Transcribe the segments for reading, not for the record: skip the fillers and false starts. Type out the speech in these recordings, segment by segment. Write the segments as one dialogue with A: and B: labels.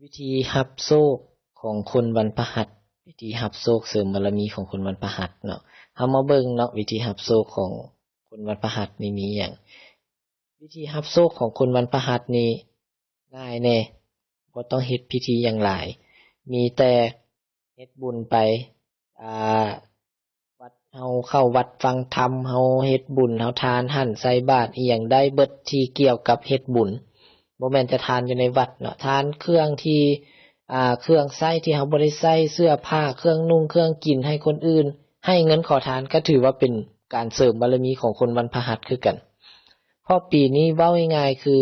A: วิธีรับโชคของคนวันพฤหัสวิธีรับโชคเสริมบารมีของคนวันพฤหัสเนาะเฮามาเบิ่งเนาะวิธีรับโชคของคนวันพฤหัสนี่มีหยังวิธีรับโชคของคนวันพฤหัสนี่ง่ายแน่บ่ต้องเฮ็ดพิธีหยังหลายมีแต่เฮ็ดบุญไปอ่าวัดเฮาเข้าวัดฟังธรรมเฮาเฮ็ดบุญเฮาทานหั่นใส่บาตรอิหยังได้เบิดที่เกี่ยวกับเฮ็ดบุญบ่แม่นแต่ทานอยู่ในวัดเนาะทานเครื่องที่เครื่องใช้ที่เฮาบ่ได้ใช้เสื้อผ้าเครื่องนุ่งเครื่องกินให้คนอื่นให้เงินขอทานก็ถือว่าเป็นการเสริมบารมีของคนวันพฤหัสคือกันเพราะปีนี้เว้าง่ายๆคือ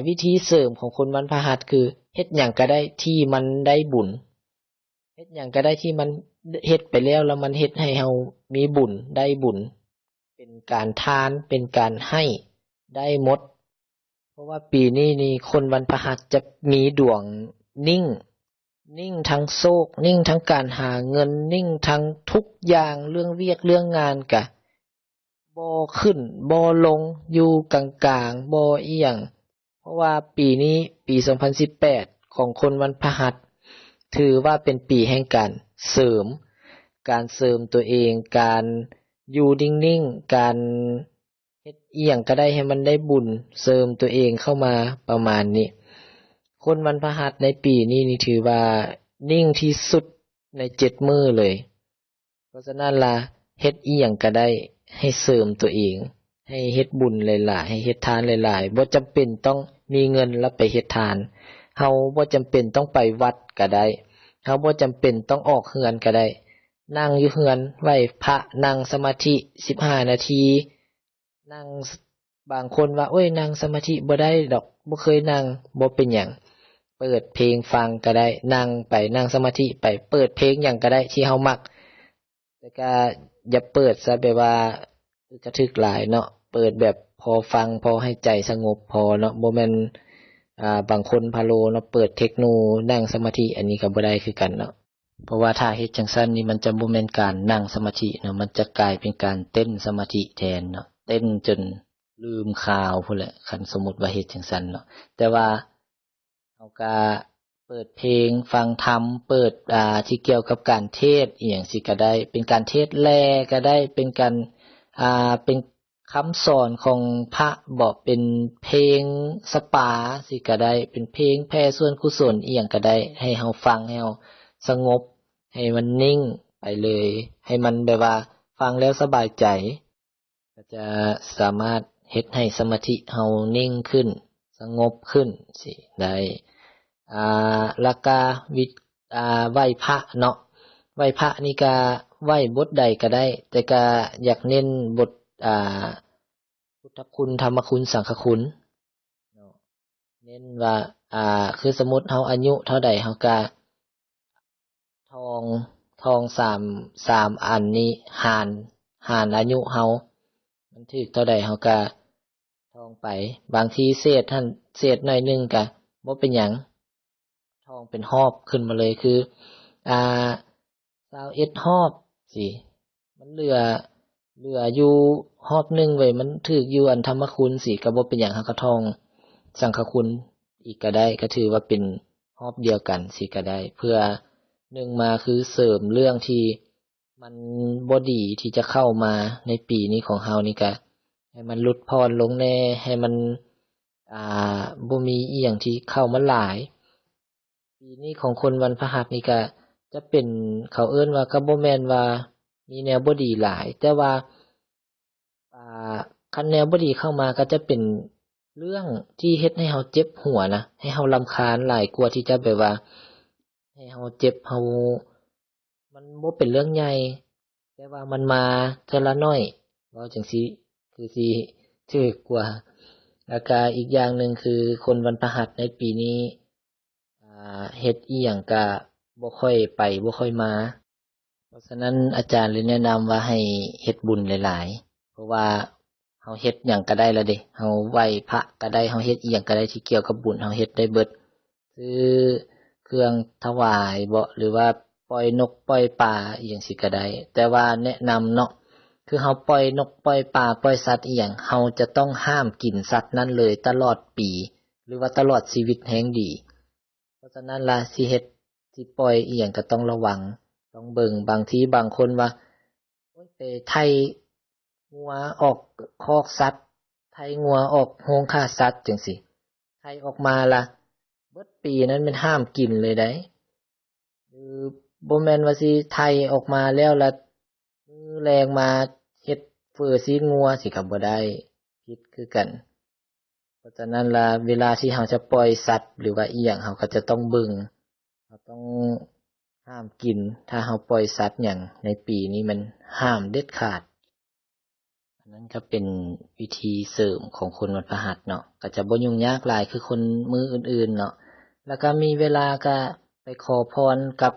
A: วิธีเสริมของคนวันพฤหัสคือเฮ็ดหยังก็ได้ที่มันได้บุญเฮ็ดหยังก็ได้ที่มันเฮ็ดไปแล้วมันเฮ็ดให้เฮามีบุญได้บุญเป็นการทานเป็นการให้ได้หมดเพราะว่าปีนี้นี่คนวันพฤหัสจะมีดวงนิ่งนิ่งทั้งโชคนิ่งทั้งการหาเงินนิ่งทั้งทุกอย่างเรื่องเวียกเรื่องงานกะบ่ขึ้นบ่ลงอยู่กลางๆบ่อิหยังเพราะว่าปีนี้ปี2018ของคนวันพฤหัสถือว่าเป็นปีแห่งการเสริมการเสริมตัวเองการอยู่นิ่งๆการเฮ็ดอิหยังก็ได้ให้มันได้บุญเสริมตัวเองเข้ามาประมาณนี้คนวันพฤหัสในปีนี้นี่ถือว่านิ่งที่สุดใน7มื้อเลยเพราะฉะนั้นล่ะเฮ็ดอิหยังก็ได้ให้เสริมตัวเองให้เฮ็ดบุญหลายๆให้เฮ็ดทานหลายๆบ่จำเป็นต้องมีเงินแล้วไปเฮ็ดทานเฮาบ่จำเป็นต้องไปวัดก็ได้เฮาบ่จำเป็นต้องออกเรือนก็ได้นั่งอยู่เรือนไหว้พระนั่งสมาธิ15นาทีนั่งบางคนว่าโอ้ยนั่งสมาธิบ่ได้ดอกบ่เคยนั่งบ่เป็นหยังเปิดเพลงฟังก็ได้นั่งไปนั่งสมาธิไปเปิดเพลงหยังก็ได้ที่เฮามักแต่ก็อย่าเปิดซะแบบว่ากระทึกหลายเนาะเปิดแบบพอฟังพอให้ใจสงบพอเนาะบ่แม่นบางคนพาโลเนาะเปิดเทคโนนั่งสมาธิอันนี้ก็บ่ได้คือกันเนาะเพราะว่าถ้าเฮ็ดจังซั่นนี่มันจะบ่แม่นการนั่งสมาธิเนาะมันจะกลายเป็นการเต้นสมาธิแทนเนาะเต้นจนลืมข่าวพู้นแหละคันสมมุติว่าเฮ็ดจังซั่นเนาะแต่ว่าเฮาก็เปิดเพลงฟังธรรมเปิดที่เกี่ยวกับการเทศน์อิหยังสิก็ได้เป็นการเทศน์แลก็ได้เป็นการเป็นคำสอนของพระบ่เป็นเพลงสปาสิก็ได้เป็นเพลงแผ่ส่วนกุศลอิหยังก็ได้ให้เฮาฟังให้เฮาสงบให้มันนิ่งไปเลยให้มันแบบว่าฟังแล้วสบายใจก็จะสามารถเฮ็ดให้สมาธิเฮานิ่งขึ้นสงบขึ้นสิได้แล้วก็ไหว้พระเนาะไหว้พระนี่ก็ไหว้บทใดก็ได้แต่ก็อยากเน้นบทพุทธคุณธรรมคุณสังฆคุณเนาะเน้นว่าคือสมมุติเฮาอายุเท่าใดเฮาก็ทอง3อันนี้หารอายุเฮามันถึกเท่าใดเฮาก็ทองไปบางทีเศษหั่นเศษหน่อยนึงก็บ่เป็นหยังทองเป็นหอบขึ้นมาเลยคือ21หอบสิมันเหลืออยู่หอบนึงไว้มันถึกอยู่อันธรรมคุณสิก็บ่เป็นหยังเฮาก็ท่องสังฆคุณอีกก็ได้ก็ถือว่าเป็นหอบเดียวกันสิก็ได้เพื่อ1มาคือเสริมเรื่องที่มันบ่ดีที่จะเข้ามาในปีนี้ของเฮานี่ก็ให้มันหลุดพ้นลงแน่ให้มันบ่มีอิหยังที่เข้ามาหลายปีนี้ของคนวันพฤหัสนี่ก็จะเป็นเขาเอิ้นว่าก็บ่แม่นว่ามีแนวบ่ดีหลายแต่ว่าคันแนวบ่ดีเข้ามาก็จะเป็นเรื่องที่เฮ็ดให้เฮาเจ็บหัวนะให้เฮารำคาญหลายกว่าที่จะแบบว่าให้เฮาเจ็บเฮามันบ่เป็นเรื่องใหญ่แต่ว่ามันมาเทื่อละน้อยเว้าจังซี่คือสิถูกกว่าแล้วก็อีกอย่างหนึ่งคือคนวันพฤหัสในปีนี้เฮ็ดอิหยังก็บ่ค่อยไปบ่ค่อยมาเพราะฉะนั้นอาจารย์เลยแนะนำว่าให้เฮ็ดบุญหลายๆเพราะว่าเฮาเฮ็ดหยังก็ได้แล้วเดะเฮาไหว้พระก็ได้เฮาเฮ็ดอิหยังก็ได้ที่เกี่ยวกับบุญเฮาเฮ็ดได้เบิดซื้อเครื่องถวายบ่หรือว่าปล่อยนกปล่อยปลาอิหยังสิก็ได้แต่ว่าแนะนำเนาะคือเฮาปล่อยนกปล่อยปลาปล่อยสัตว์อิหยังเฮาจะต้องห้ามกินสัตว์นั้นเลยตลอดปีหรือว่าตลอดชีวิตแฮ่งดี ะฉะนั้นล่ะสิเฮ็ดสิปล่อยอีหยังก็ต้องระวังต้องเบิ่งบางทีบางคนว่าโอ๊ยไปไถงัวออกคอกสัตว์ไถงัวออกโรงฆ่าสัตว์จังซี้ไถออกมาล่ะเบิดปีนั้นมันห้ามกินเลยได้บ่แม่นว่าสิไถออกมาแล้วละมื้อแลงมาเฮ็ดเฟอซีนงัวสิก็บ่ได้ผิดคือกันเพราะฉะนั้นล่ะเวลาที่เราจะปล่อยสัตว์หรือว่าอีหยังเราก็จะต้องเบิ่งเราต้องห้ามกินถ้าเราปล่อยสัตว์หยังในปีนี้มันห้ามเด็ดขาดอันนั้นก็เป็นวิธีเสริมของคนวันพฤหัสเนาะก็จะบ่ยุ่งยากหลายคือคนมื้ออื่นๆเนาะแล้วก็มีเวลาก็ไปขอพรกับ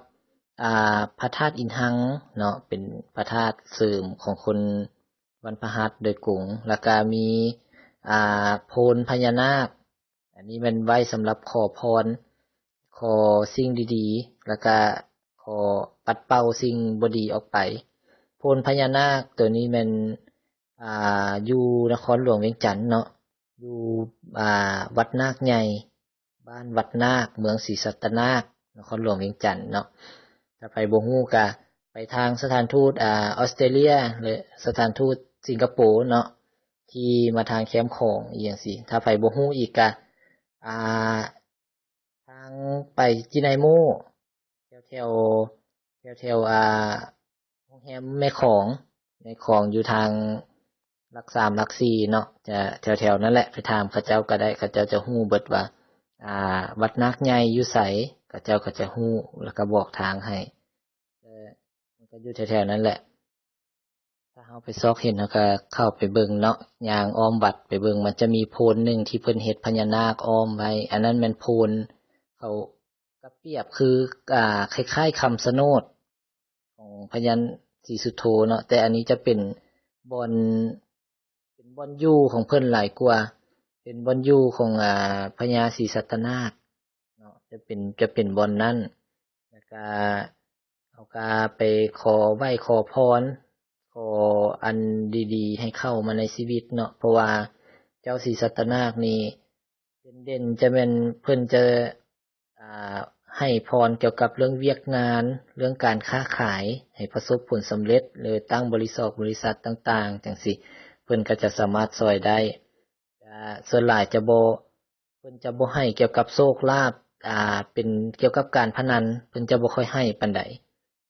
A: พระธาตุอินหังเนาะเป็นพระธาตุเสริมของคนวันพฤหัสโดยกงแล้วก็มีโพนพญานาคอันนี้มันไว้สำหรับขอพรขอสิ่งดีๆแล้วก็ขอปัดเป่าสิ่งบ่ดีออกไปโพนพญานาคตัวนี้มันอยู่นครหลวงเวียงจันทน์เนาะอยู่วัดนาคใหญ่บ้านวัดนาคเมืองศรีสัตนาคนครหลวงเวียงจันทน์เนาะถ้าไปบ่ฮู้ก็ไปทางสถานทูตออสเตรเลียหรือสถานทูตสิงคโปร์เนาะที่มาทางแคมป์ของอีหยังซี่ถ้าไปบ่ฮู้อีกก็ทางไปจิไนโมแถวโรงแรมแม่ของอยู่ทางหลัก3หลัก4เนาะจะแถวๆนั้นแหละไปถามเขาเจ้าก็ได้เขาเจ้าจะฮู้เบิดว่าวัดนาคใหญ่อยู่ไสเขาเจ้าก็จะฮู้แล้วก็บอกทางให้มันก็อยู่แถวๆนั้นแหละถ้าเฮาไปซอกเห็นเฮาก็เข้าไปเบิ่งเนาะย่างอ้อมวัดไปเบิ่งมันจะมีโพนหนึ่งที่เพิ่นเฮ็ดพญานาคอ้อมไว้อันนั้นมันโพนเขาก็เปรียบคือคล้ายๆคำสะโนดของพญาศรีสุโธเนาะแต่อันนี้จะเป็นบ่อนอยู่ของเพิ่นหลายกว่าเป็นบ่อนอยู่ของพญาศรีสัตนาคเนาะจะเป็นบ่อนนั้นแล้วก็เขาก็ไปขอไหว้ขอพรขออันดีๆให้เข้ามาในชีวิตเนาะเพราะว่าเจ้าศรีสัตนาคนี่เด่นๆจะแม่นเพิ่นจะให้พรเกี่ยวกับเรื่องเวียกงานเรื่องการค้าขายให้ประสบผลสำเร็จหรือตั้งบริษัทต่างๆจังซี่เพิ่นก็จะสามารถช่วยได้ส่วนหลายจะบ่เพิ่นจะบ่ให้เกี่ยวกับโชคลาภเป็นเกี่ยวกับการพนันเพิ่นจะบ่ค่อยให้ปานใด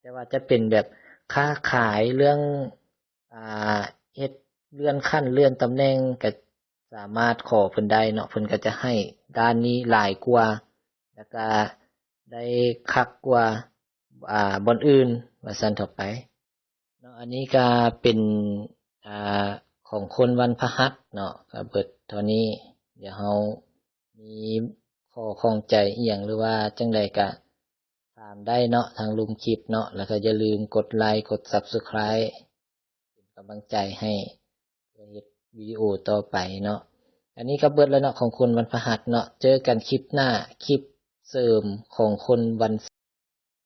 A: แต่ว่าจะเป็นแบบค้าขายเรื่องเฮ็ดเลื่อนขั้นเลื่อนตำแหน่งก็สามารถขอเพิ่นได้เนาะเพิ่นก็จะให้ด้านนี้หลายกว่าแล้วก็ได้คักกว่าบ่อนอื่นว่าซั่นเถาะไปเนาะอันนี้ก็เป็นของคนวันพฤหัสเนาะก็เบิดเท่านี้เดี๋ยวเรามีข้อข้องใจอีหยังหรือว่าจังใดก็ถามได้เนาะทางลุมคลิปเนาะแล้วก็อย่าลืมกดไลค์กด Subscribe เป็นกำลังใจให้เฮ็ดวิดีโอต่อไปเนาะอันนี้ก็เบิดแล้วเนาะของคนวันพฤหัสเนาะเจอกันคลิปหน้าคลิปเสริมของคนวัน